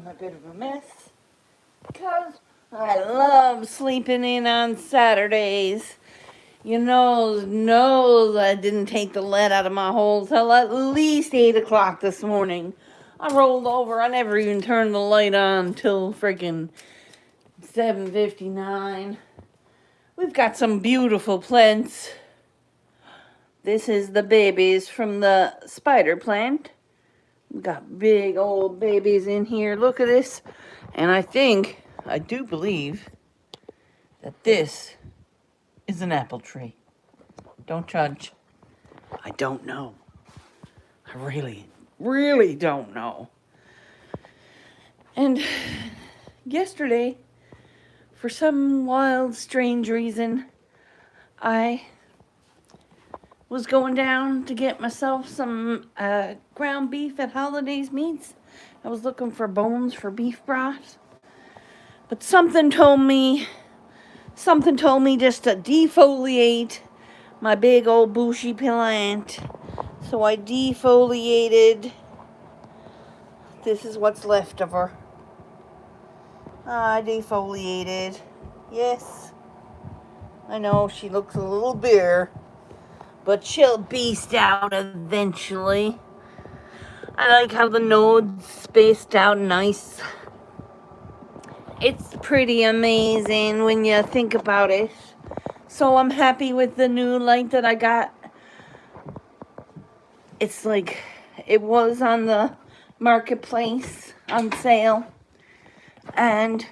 a bit of a mess because I love sleeping in on Saturdays. You knows I didn't take the lead out of my hole till at least 8 o'clock this morning. I rolled over. I never even turned the light on till freaking 7:59. We've got some beautiful plants. This is the babies from the spider plant. We've got big old babies in here. Look at this. And I do believe that this is an apple tree. Don't judge. I don't know. I really don't know. And yesterday, for some wild, strange reason, I was going down to get myself some ground beef at Holidays Meats. I was looking for bones for beef broth. But something told me just to defoliate my big old bushy plant. So I defoliated. This is what's left of her. I defoliated. Yes. I know she looks a little bare, but she'll beast out eventually. I like how the nodes spaced out nice. It's pretty amazing when you think about it. So I'm happy with the new light that I got. It's like it was on the marketplace on sale. And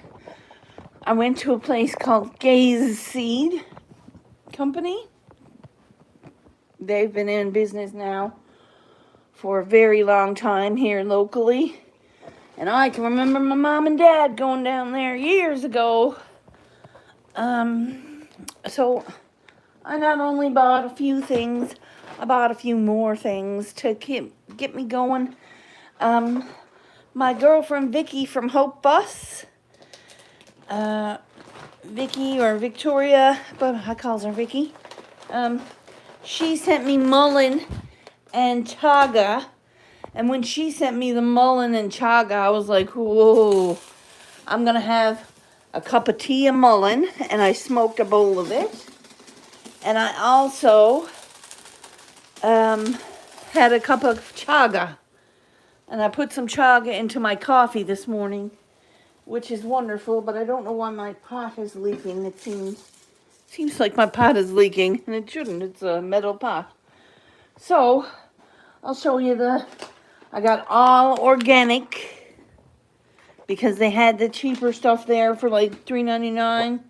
I went to a place called Gaze Seed Company. They've been in business now for a very long time here locally. And I can remember my mom and dad going down there years ago. So I not only bought a few things, I bought a few more things to get me going. My girlfriend Vicky from Hope Bus, Vicky or Victoria, but I calls her Vicky. She sent me mullein and chaga. And when she sent me the mullein and chaga, I was like, whoa, I'm going to have a cup of tea and mullein. And I smoked a bowl of it. And I also had a cup of chaga. And I put some chaga into my coffee this morning, which is wonderful. But I don't know why my pot is leaking. It seems like my pot is leaking. And it shouldn't. It's a metal pot. So I'll show you I got all organic because they had the cheaper stuff there for like $3.99,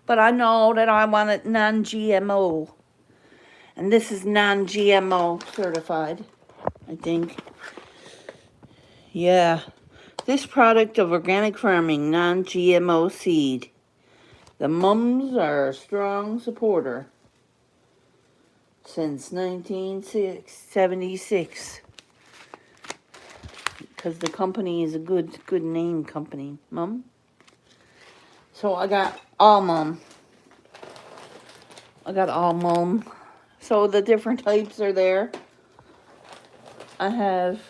but I know that I want it non-GMO, and this is non-GMO certified, I think. Yeah, this product of organic farming, non-GMO seed. The mums are a strong supporter since 1976. Because the company is a good name company, Mum. So I got all Mum. So the different types are there. I have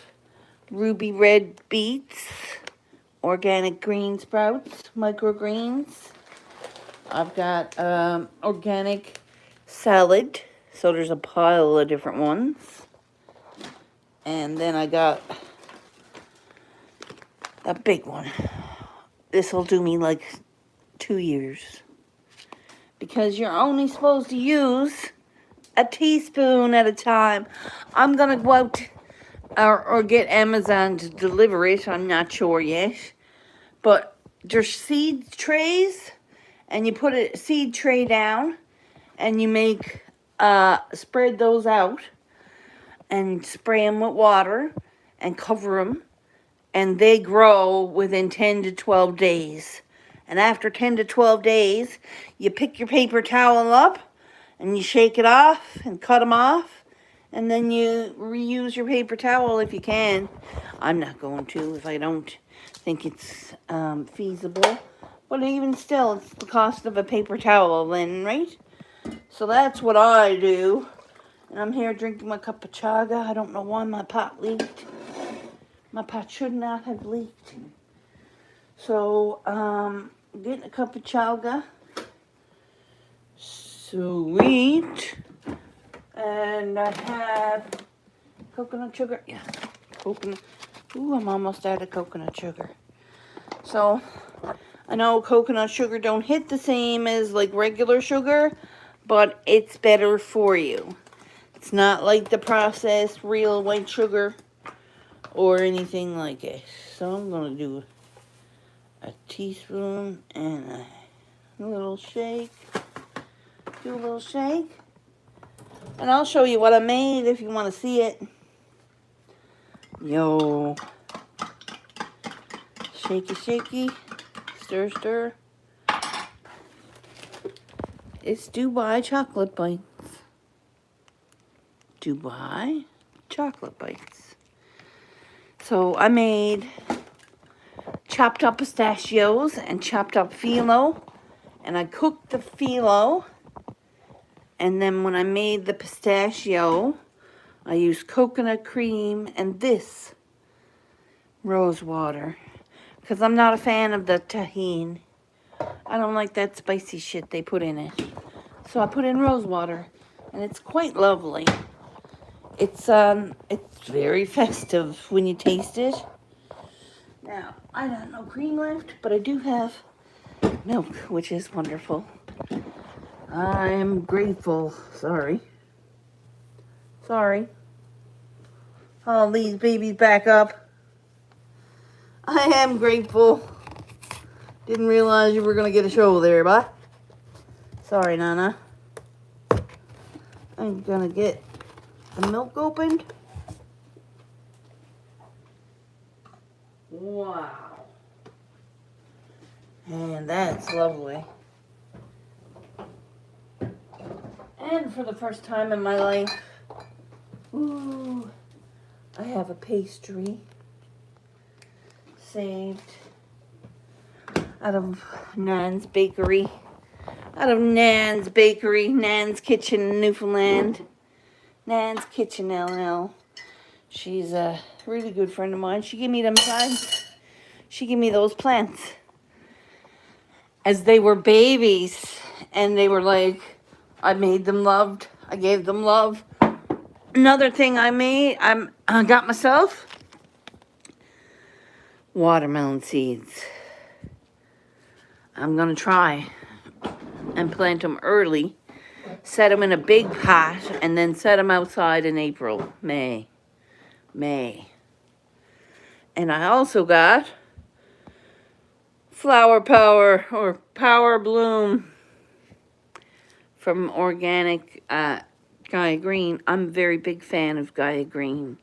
ruby red beets, organic green sprouts, microgreens. I've got organic salad. So there's a pile of different ones. And then I got a big one. This will do me like 2 years. Because you're only supposed to use a teaspoon at a time. I'm going to go out or get Amazon to deliver it. I'm not sure yet. But there's seed trays. And you put a seed tray down. And you spread those out. And spray them with water. And cover them. And they grow within 10 to 12 days. And after 10 to 12 days, you pick your paper towel up and you shake it off and cut them off. And then you reuse your paper towel if you can. I'm not going to if I don't think it's feasible. But even still, it's the cost of a paper towel then, right? So that's what I do. And I'm here drinking my cup of chaga. I don't know why my pot leaked. My pot should not have leaked. So, getting a cup of chaga. Sweet. And I have coconut sugar. Yeah, coconut. Ooh, I'm almost out of coconut sugar. So, I know coconut sugar don't hit the same as like regular sugar, but it's better for you. It's not like the processed real white sugar or anything like it. So I'm going to do a teaspoon and a little shake. Do a little shake. And I'll show you what I made if you want to see it. Yo. Shaky, shaky. Stir, stir. It's Dubai chocolate bites. Dubai chocolate bites. So I made chopped up pistachios and chopped up phyllo. And I cooked the phyllo. And then when I made the pistachio, I used coconut cream and this rose water. Because I'm not a fan of the tahini. I don't like that spicy shit they put in it. So I put in rose water. And it's quite lovely. It's very festive when you taste it. Now, I got no cream left, but I do have milk, which is wonderful. I'm grateful. Sorry. All these babies back up. I am grateful. Didn't realize you were going to get a show there, but sorry, Nana. I'm going to get the milk opened. Wow. And that's lovely. And for the first time in my life, ooh, I have a pastry saved out of Nan's Bakery. Nan's Kitchen in Newfoundland. Nan's Kitchen LL. She's a really good friend of mine. She gave me them plants. She gave me those plants as they were babies. And they were like, I made them loved. I gave them love. Another thing I made, I got myself watermelon seeds. I'm going to try and plant them early. Set them in a big pot and then set them outside in April, May. And I also got Flower Power or Power Bloom from organic Gaia Green. I'm a very big fan of Gaia Green.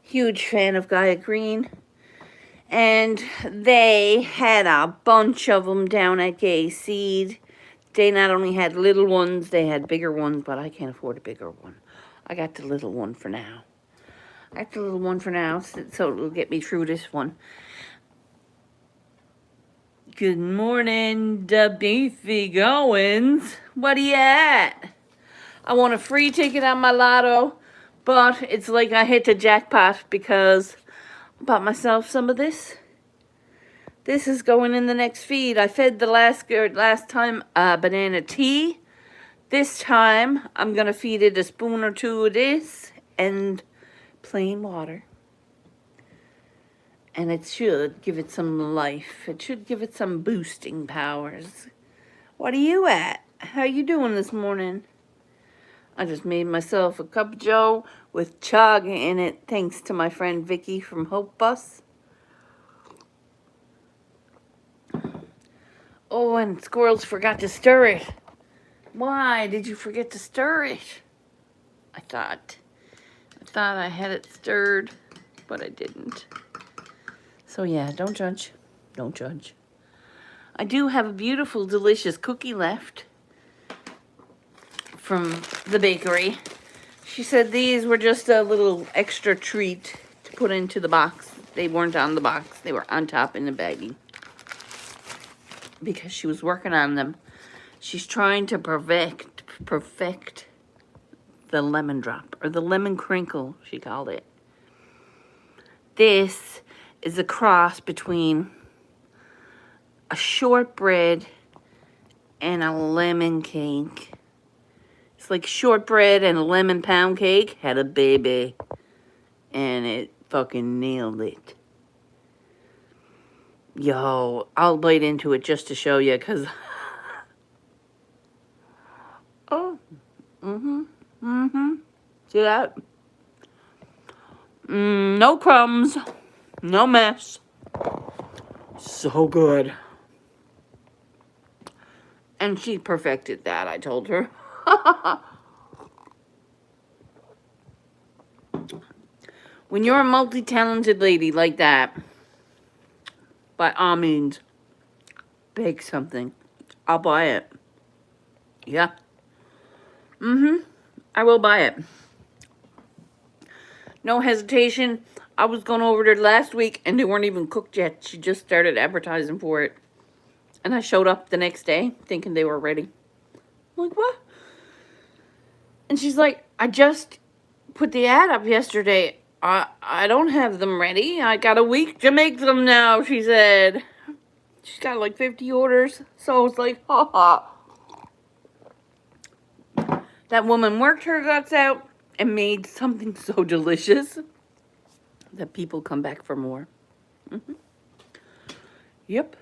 Huge fan of Gaia Green. And they had a bunch of them down at Gay Seed. They not only had little ones, they had bigger ones, but I can't afford a bigger one. I got the little one for now. So it'll get me through this one. Good morning, the Beefy Goins. What are you at? I want a free ticket on my lotto, but it's like I hit the jackpot because I bought myself some of this. This is going in the next feed. I fed the last time banana tea. This time I'm going to feed it a spoon or two of this and plain water. And it should give it some life. It should give it some boosting powers. What are you at? How you doing this morning? I just made myself a cup of joe with chaga in it, thanks to my friend Vicky from Hope Bus. Oh, and squirrels forgot to stir it. Why did you forget to stir it? I thought I had it stirred, but I didn't. So yeah, don't judge. Don't judge. I do have a beautiful, delicious cookie left from the bakery. She said these were just a little extra treat to put into the box. They weren't on the box. They were on top in the baggie. Because she was working on them. She's trying to perfect the lemon drop, or the lemon crinkle, she called it. This is a cross between a shortbread and a lemon cake. It's like shortbread and a lemon pound cake had a baby. And it fucking nailed it. Yo, I'll bite into it just to show you, because... oh. See that? No crumbs. No mess. So good. And she perfected that, I told her. When you're a multi-talented lady like that, by all means, bake something. I'll buy it. Yeah. I will buy it. No hesitation. I was going over there last week and they weren't even cooked yet. She just started advertising for it. And I showed up the next day thinking they were ready. I'm like, what? And she's like, I just put the ad up yesterday. I don't have them ready. I got a week to make them now, she said. She's got like 50 orders. So it's like, ha ha. That woman worked her guts out and made something so delicious that people come back for more. Yep.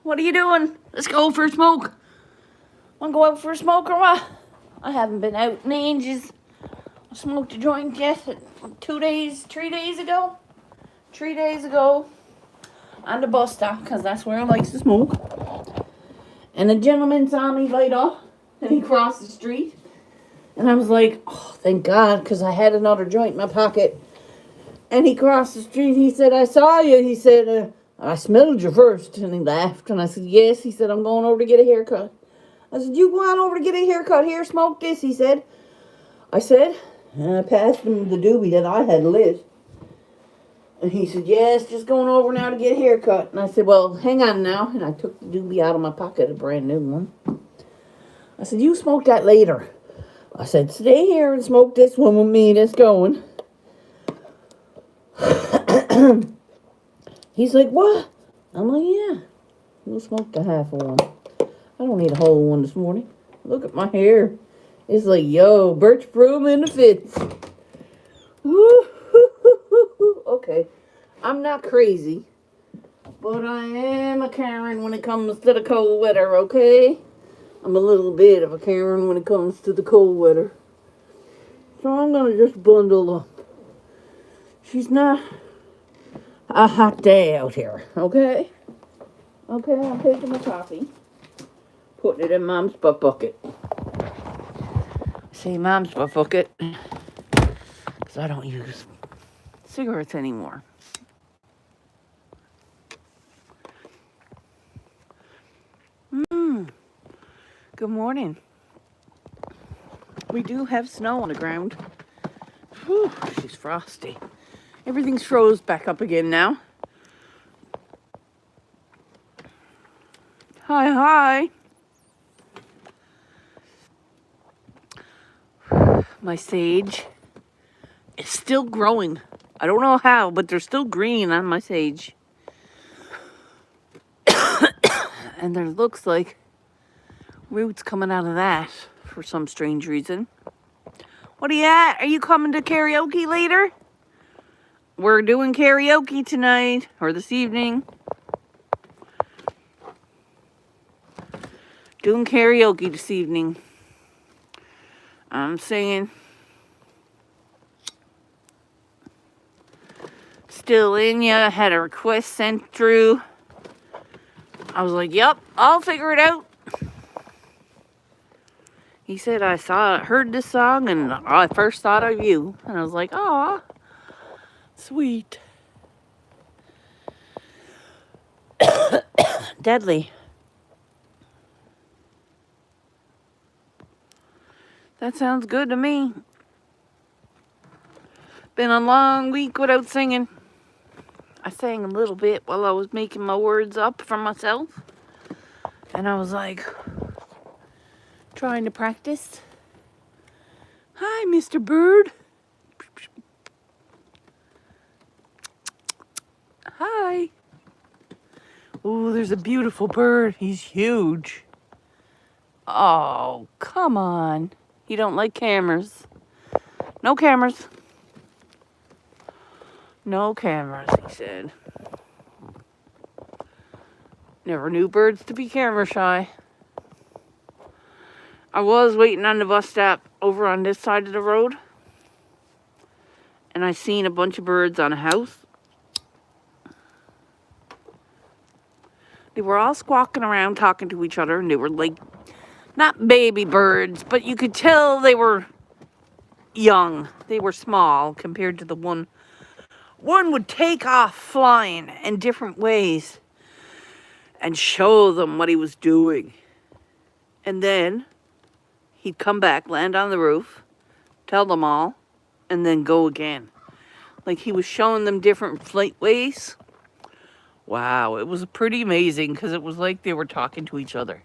What are you doing? Let's go for a smoke. Want to go out for a smoke or what? I haven't been out in ages. I smoked a joint yet 3 days ago. 3 days ago on the bus stop, because that's where I like to smoke. And a gentleman saw me light up and he crossed the street. And I was like, oh, thank God, because I had another joint in my pocket. And he crossed the street. He said, I saw you. He said, I smelled you first. And he laughed. And I said, yes. He said, I'm going over to get a haircut. I said, you go on over to get a haircut. Here, smoke this, he said. I said, and I passed him the doobie that I had lit. And he said, yes, just going over now to get a haircut. And I said, well, hang on now. And I took the doobie out of my pocket, a brand new one. I said, you smoke that later. I said, stay here and smoke this one with me that's going. He's like, what? I'm like, yeah. We'll smoke the half of one. I don't need a whole one this morning. Look at my hair. It's like, yo, Birch Broom in the fits. Okay. I'm not crazy. But I am a Karen when it comes to the cold weather, okay? I'm a little bit of a Karen when it comes to the cold weather. So I'm going to just bundle up. She's not a hot day out here, okay? Okay, I'm taking my coffee. Putting it in Mom's butt bucket. Say Mom's butt bucket. Because I don't use cigarettes anymore. Good morning. We do have snow on the ground. Whew, she's frosty. Everything's froze back up again now. Hi. My sage is still growing. I don't know how, but they're still green on my sage. And there looks like roots coming out of that for some strange reason. What are you at? Are you coming to karaoke later? We're doing karaoke tonight, or this evening. Doing karaoke this evening. I'm singing. Still in ya. Had a request sent through. I was like, yep, I'll figure it out. He said, heard this song, and I first thought of you. And I was like, aw, sweet. Deadly. That sounds good to me. Been a long week without singing. I sang a little bit while I was making my words up for myself. And I was like, trying to practice. Hi, Mr. Bird. Hi. Ooh, there's a beautiful bird. He's huge. Oh, come on. You don't like cameras. No cameras. No cameras, he said. Never knew birds to be camera shy. I was waiting on the bus stop over on this side of the road, and I seen a bunch of birds on a house. They were all squawking around talking to each other, and they were like, not baby birds, but you could tell they were young. They were small compared to the one. One would take off flying in different ways and show them what he was doing. And then he'd come back, land on the roof, tell them all, and then go again. Like he was showing them different flight ways. Wow, it was pretty amazing because it was like they were talking to each other.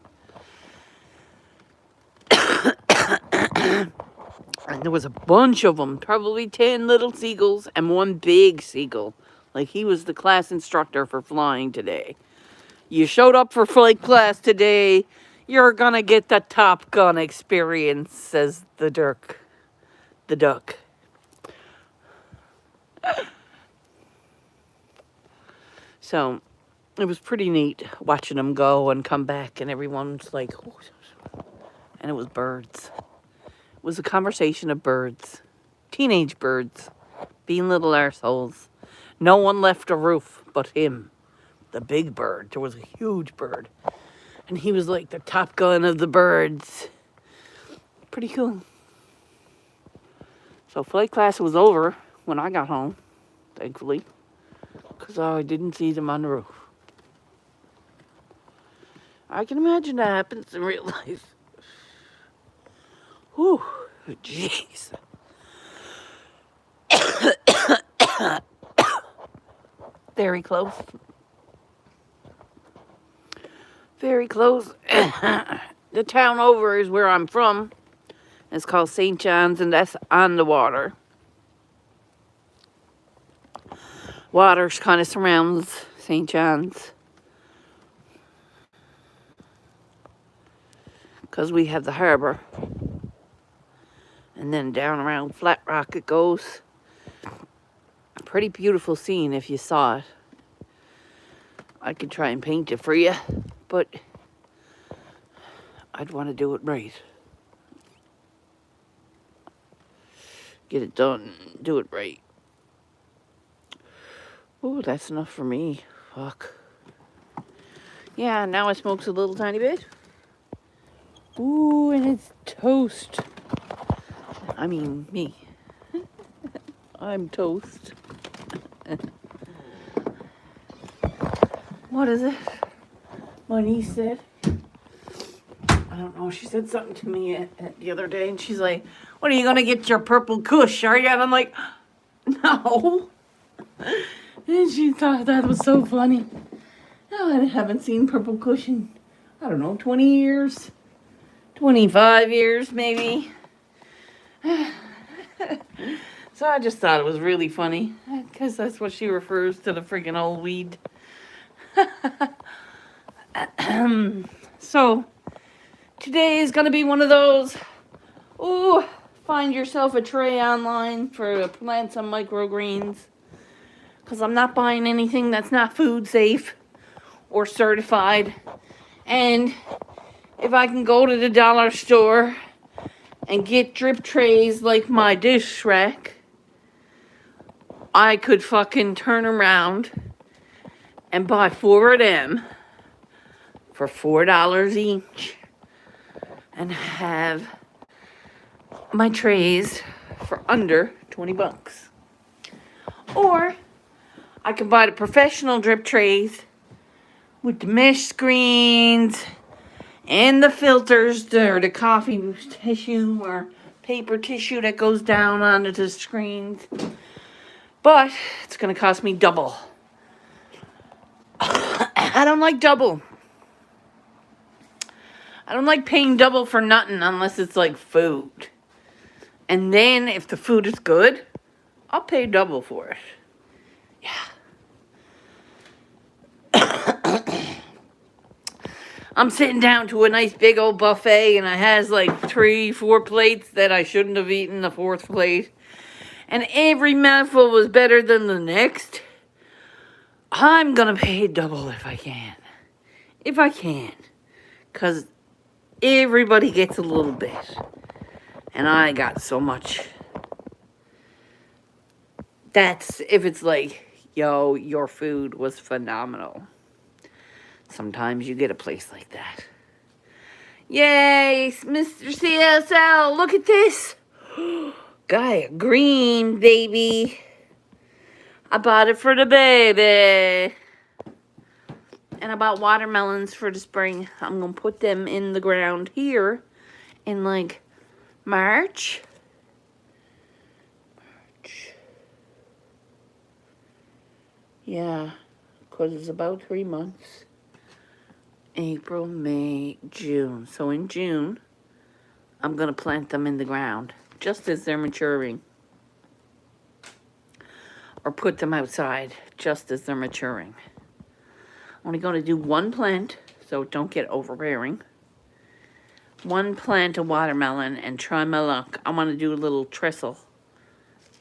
And there was a bunch of them, probably 10 little seagulls and one big seagull. Like he was the class instructor for flying today. You showed up for flight class today, you're gonna get the Top Gun experience, says the duck. So it was pretty neat watching them go and come back, and everyone's like, oh. And it was birds. It was a conversation of birds, teenage birds, being little arseholes. No one left the roof but him, the big bird. There was a huge bird, and he was like the Top Gun of the birds. Pretty cool. So flight class was over when I got home, thankfully, because I didn't see them on the roof. I can imagine that happens in real life. Whew, jeez. Very close. Very close. The town over is where I'm from. It's called St. John's, and that's on the water. Water kind of surrounds St. John's, because we have the harbor. And then down around Flat Rock it goes. A pretty beautiful scene if you saw it. I could try and paint it for you, but I'd want to do it right. Get it done, do it right. Ooh, that's enough for me. Fuck. Yeah, now I smokes a little tiny bit. Ooh, and it's toast. I mean, me. I'm toast. What is it? My niece said. I don't know. She said something to me the other day, and she's like, "What, are you gonna get your purple kush, are you?" And I'm like, "No." And she thought that was so funny. Oh, I haven't seen purple kush in, I don't know, 20 years, 25 years maybe. So I just thought it was really funny, because that's what she refers to the friggin' old weed. So today is going to be one of those, ooh, find yourself a tray online for plant some microgreens, because I'm not buying anything that's not food safe or certified. And if I can go to the dollar store and get drip trays like my dish rack, I could fucking turn around and buy 4 of them for $4 each and have my trays for under 20 bucks. Or I can buy the professional drip trays with the mesh screens and the filters, or the coffee tissue or paper tissue that goes down onto the screens. But it's going to cost me double. I don't like double. I don't like paying double for nothing unless it's like food. And then if the food is good, I'll pay double for it. Yeah. I'm sitting down to a nice big old buffet, and I has like 3-4 plates that I shouldn't have eaten the fourth plate, and every mouthful was better than the next. I'm gonna pay double if I can. If I can. Because everybody gets a little bit. And I got so much. That's if it's like, yo, your food was phenomenal. Sometimes you get a place like that. Yay, Mr. CSL, look at this. Got a green, baby. I bought it for the baby. And I bought watermelons for the spring. I'm going to put them in the ground here in like March. Yeah, because it's about 3 months. April, May, June. So in June, I'm going to plant them in the ground just as they're maturing. Or put them outside just as they're maturing. I'm only going to do one plant, so don't get overbearing. One plant of watermelon and try my luck. I want to do a little trestle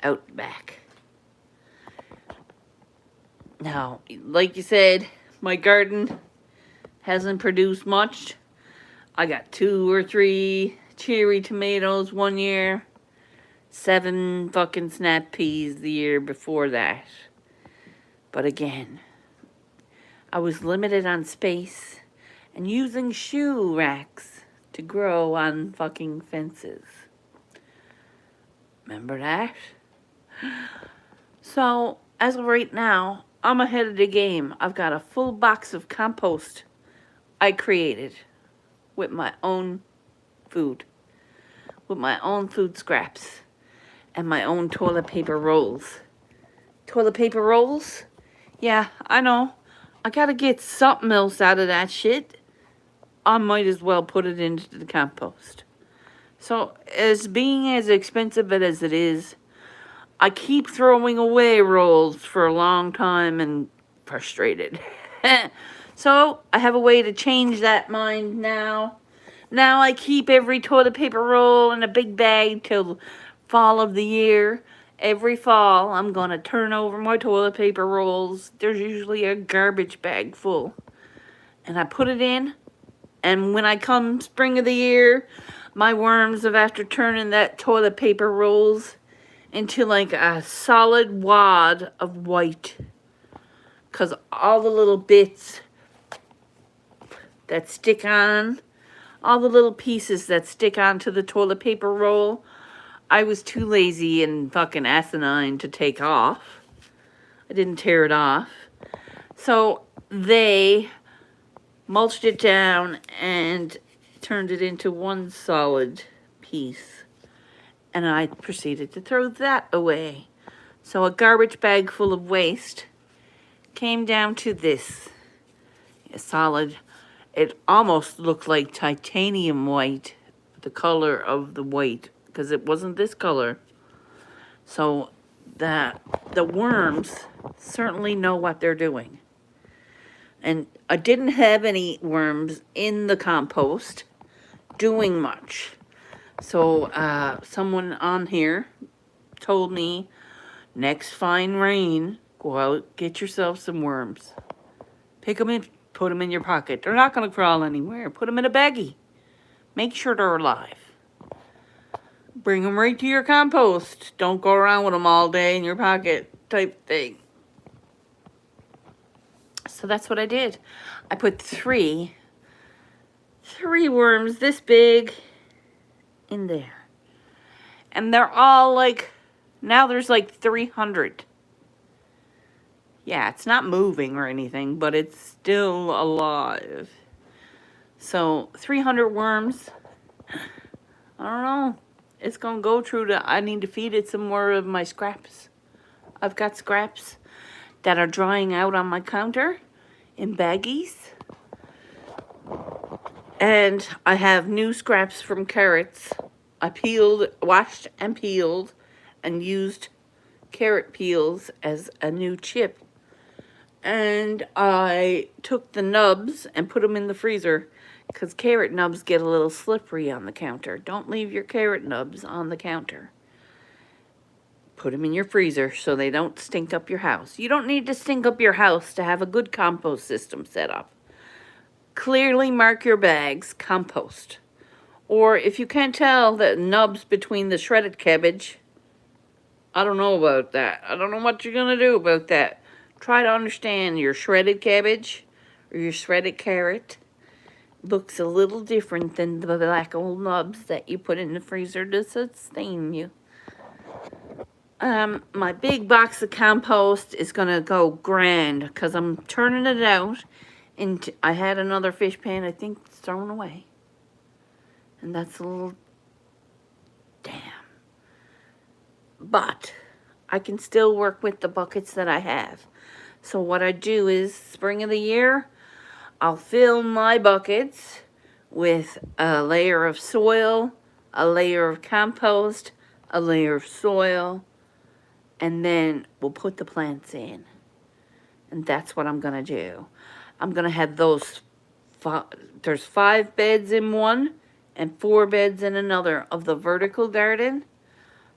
out back. Now, like you said, my garden hasn't produced much. I got 2 or 3 cherry tomatoes one year. 7 fucking snap peas the year before that. But again, I was limited on space and using shoe racks to grow on fucking fences. Remember that? So, as of right now, I'm ahead of the game. I've got a full box of compost I created with my own food. With my own food scraps. And my own toilet paper rolls. Toilet paper rolls? Yeah, I know. I gotta get something else out of that shit. I might as well put it into the compost. So, as being as expensive as it is, I keep throwing away rolls for a long time and frustrated. So, I have a way to change that mind now. Now I keep every toilet paper roll in a big bag till fall of the year. Every fall, I'm going to turn over my toilet paper rolls. There's usually a garbage bag full. And I put it in. And when I come spring of the year, my worms have after turning that toilet paper rolls into like a solid wad of white. Because all the little bits that stick on, all the little pieces that stick onto the toilet paper roll, I was too lazy and fucking asinine to take off. I didn't tear it off. So they mulched it down and turned it into one solid piece. And I proceeded to throw that away. So a garbage bag full of waste came down to this. A solid, it almost looked like titanium white, the color of the white, because it wasn't this color. So the worms certainly know what they're doing. And I didn't have any worms in the compost doing much. So someone on here told me, next fine rain, go out, get yourself some worms. Pick them in, put them in your pocket. They're not going to crawl anywhere. Put them in a baggie. Make sure they're alive. Bring them right to your compost. Don't go around with them all day in your pocket type thing. So that's what I did. I put three worms this big in there. And they're all like, now there's like 300. Yeah, it's not moving or anything, but it's still alive. So 300 worms. I don't know. It's going to go through I need to feed it some more of my scraps. I've got scraps that are drying out on my counter in baggies. And I have new scraps from carrots. I washed and peeled and used carrot peels as a new chip And I took the nubs and put them in the freezer because carrot nubs get a little slippery on the counter. Don't leave your carrot nubs on the counter. Put them in your freezer so they don't stink up your house. You don't need to stink up your house to have a good compost system set up. Clearly mark your bags compost. Or if you can't tell the nubs between the shredded cabbage, I don't know about that. I don't know what you're going to do about that. Try to understand your shredded cabbage or your shredded carrot looks a little different than the black old nubs that you put in the freezer to sustain you. My big box of compost is gonna go grand because I'm turning it out. And I had another fish pan, I think it's thrown away. And that's a little damn. But I can still work with the buckets that I have. So what I do is, spring of the year, I'll fill my buckets with a layer of soil, a layer of compost, a layer of soil, and then we'll put the plants in. And that's what I'm going to do. I'm going to have those, there's 5 beds in one and 4 beds in another of the vertical garden.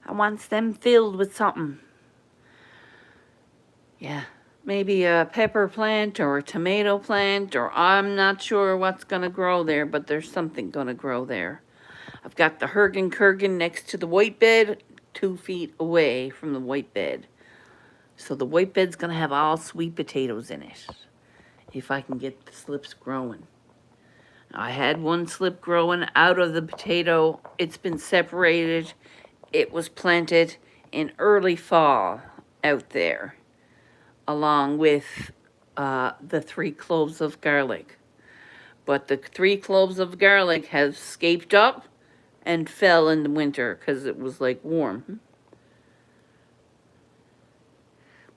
I want them filled with something. Yeah, maybe a pepper plant or a tomato plant, or I'm not sure what's going to grow there, but there's something going to grow there. I've got the Hergen next to the white bed, 2 feet away from the white bed. So the white bed's going to have all sweet potatoes in it, if I can get the slips growing. I had one slip growing out of the potato. It's been separated. It was planted in early fall out there, along with the 3 cloves of garlic. But the 3 cloves of garlic have scaped up and fell in the winter because it was like warm.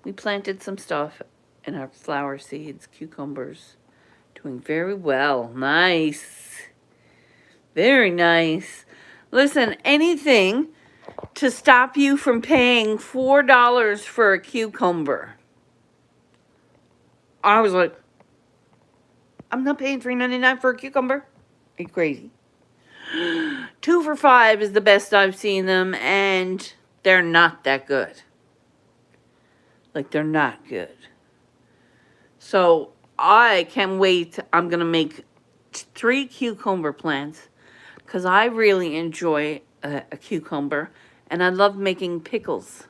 We planted some stuff in our flower seeds, cucumbers, doing very well. Nice. Very nice. Listen, anything to stop you from paying $4 for a cucumber. I was like, I'm not paying $3.99 for a cucumber. Are you crazy? 2 for $5 is the best I've seen them, and they're not that good. Like, they're not good. So I can't wait. I'm going to make 3 cucumber plants because I really enjoy a cucumber, and I love making pickles.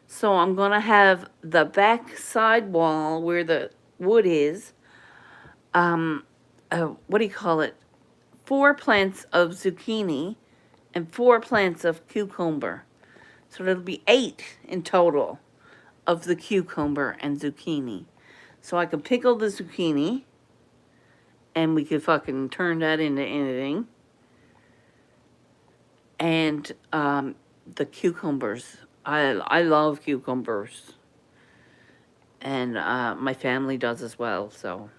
So I'm going to have the back side wall where the wood is, what do you call it? 4 plants of zucchini and 4 plants of cucumber. So it'll be 8 in total of the cucumber and zucchini. So I can pickle the zucchini, and we could fucking turn that into anything. And the cucumbers, I love cucumbers. And my family does as well, so.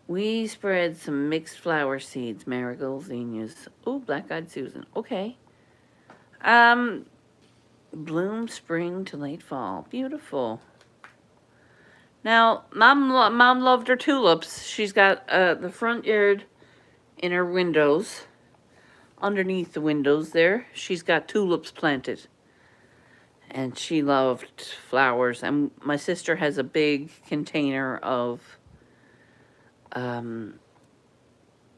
We spread some mixed flower seeds, marigolds, zinnias. Oh, black-eyed Susan. Okay. Bloom spring to late fall. Beautiful. Now, Mom loved her tulips. She's got the front yard in her windows. Underneath the windows there, she's got tulips planted. And she loved flowers. And my sister has a big container of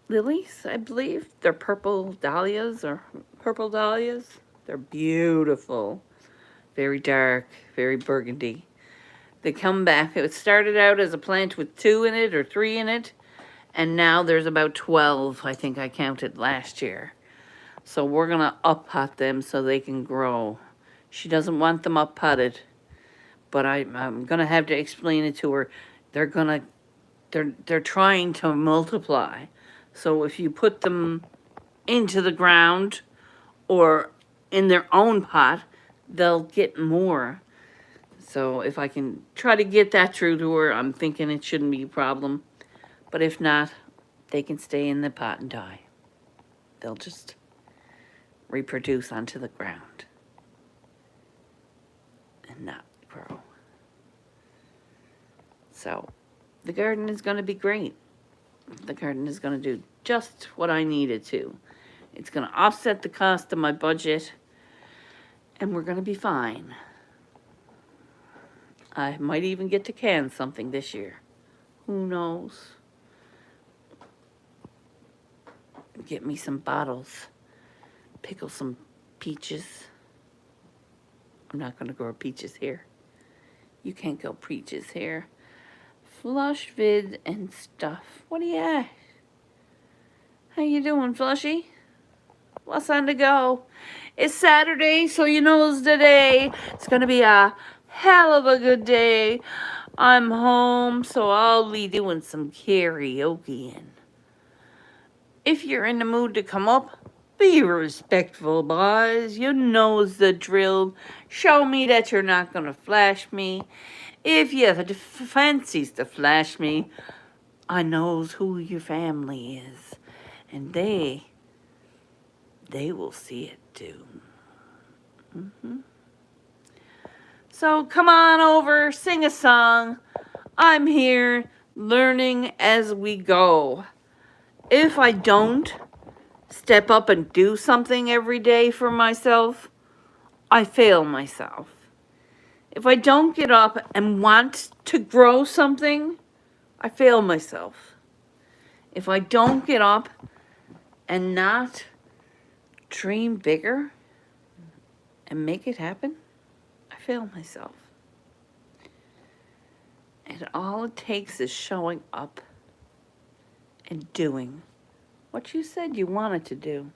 lilies, I believe. They're purple dahlias. They're beautiful. Very dark, very burgundy. They come back. It started out as a plant with 2 in it or 3 in it. And now there's about 12, I think I counted last year. So we're going to up-pot them so they can grow. She doesn't want them up-potted. But I'm going to have to explain it to her. They're trying to multiply. So if you put them into the ground or in their own pot, they'll get more. So if I can try to get that through to her, I'm thinking it shouldn't be a problem. But if not, they can stay in the pot and die. They'll just reproduce onto the ground and not grow. So the garden is going to be great. The garden is going to do just what I need it to. It's going to offset the cost of my budget, and we're going to be fine. I might even get to can something this year. Who knows? Get me some bottles. Pickle some peaches. I'm not going to grow peaches here. You can't go peaches here. Flush vid and stuff. What are you at? How you doing, Flushy? What's on to go? It's Saturday, so you know it's the day. It's going to be a hell of a good day. I'm home, so I'll be doing some karaoke. If you're in the mood to come up, be respectful, boys. You knows the drill. Show me that you're not going to flash me. If you fancies to flash me, I knows who your family is. And they will see it too. So come on over, sing a song. I'm here learning as we go. If I don't step up and do something every day for myself, I fail myself. If I don't get up and want to grow something, I fail myself. If I don't get up and not dream bigger and make it happen, I fail myself. And all it takes is showing up and doing what you said you wanted to do.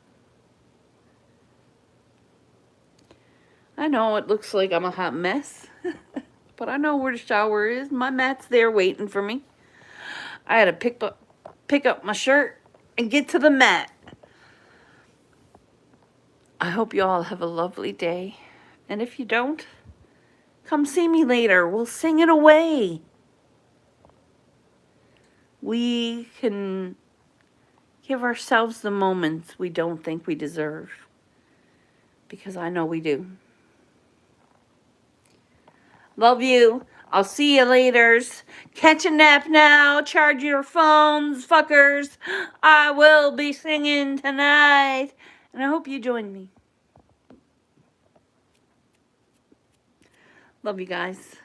I know it looks like I'm a hot mess, but I know where the shower is. My mat's there waiting for me. I had to pick up my shirt and get to the mat. I hope you all have a lovely day. And if you don't, come see me later. We'll sing it away. We can give ourselves the moments we don't think we deserve, because I know we do. Love you. I'll see you later. Catch a nap now. Charge your phones, fuckers. I will be singing tonight. And I hope you join me. Love you guys.